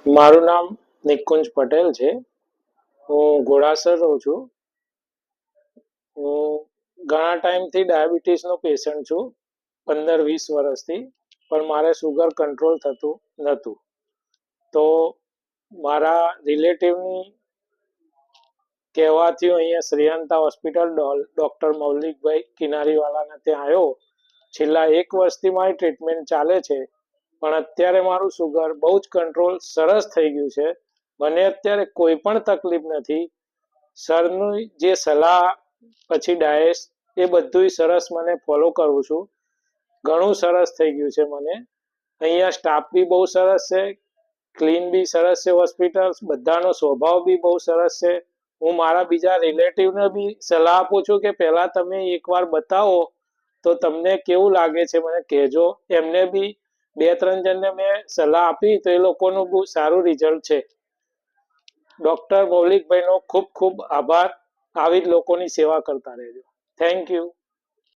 મારું નામ નિકુંજ પટેલ છે. હું ઘોડાસર રહું છું. હું ઘણા ટાઈમથી ડાયાબિટીસનો પેશન્ટ છું, 15-20 વર્ષથી. પણ મારે શુગર કંટ્રોલ થતું નહોતું. તો મારા રિલેટિવની કહેવાથી અહીંયા શ્રીયંતા હોસ્પિટલ ડૉક્ટર મૌલિકભાઈ કિનારીવાલાના ત્યાં આવ્યો. છેલ્લા 1 વર્ષથી મારી ટ્રીટમેન્ટ ચાલે છે, પણ અત્યારે મારું શુગર બહુ જ કંટ્રોલ સરસ થઈ ગયું છે. મને અત્યારે કોઈ પણ તકલીફ નથી. સરની જે સલાહ પછી ડાયટ એ બધુંય સરસ મને ફોલો કરું છું. ઘણું સરસ થઈ ગયું છે મને. અહીંયા સ્ટાફ બી બહુ સરસ છે, ક્લીન બી સરસ છે હોસ્પિટલ, બધાનો સ્વભાવ બી બહુ સરસ છે. હું મારા બીજા રિલેટિવને બી સલાહ આપું છું કે પહેલાં તમે એકવાર બતાવો તો તમને કેવું લાગે છે મને કહેજો. એમને બી 2-3 જણને મેં સલાહ આપી તો એ લોકોનું બહુ સારું રિઝલ્ટ છે. ડૉક્ટર મૌલિકભાઈનો ખૂબ ખૂબ આભાર. આવી જ લોકોની સેવા કરતા રહેજો. Thank you.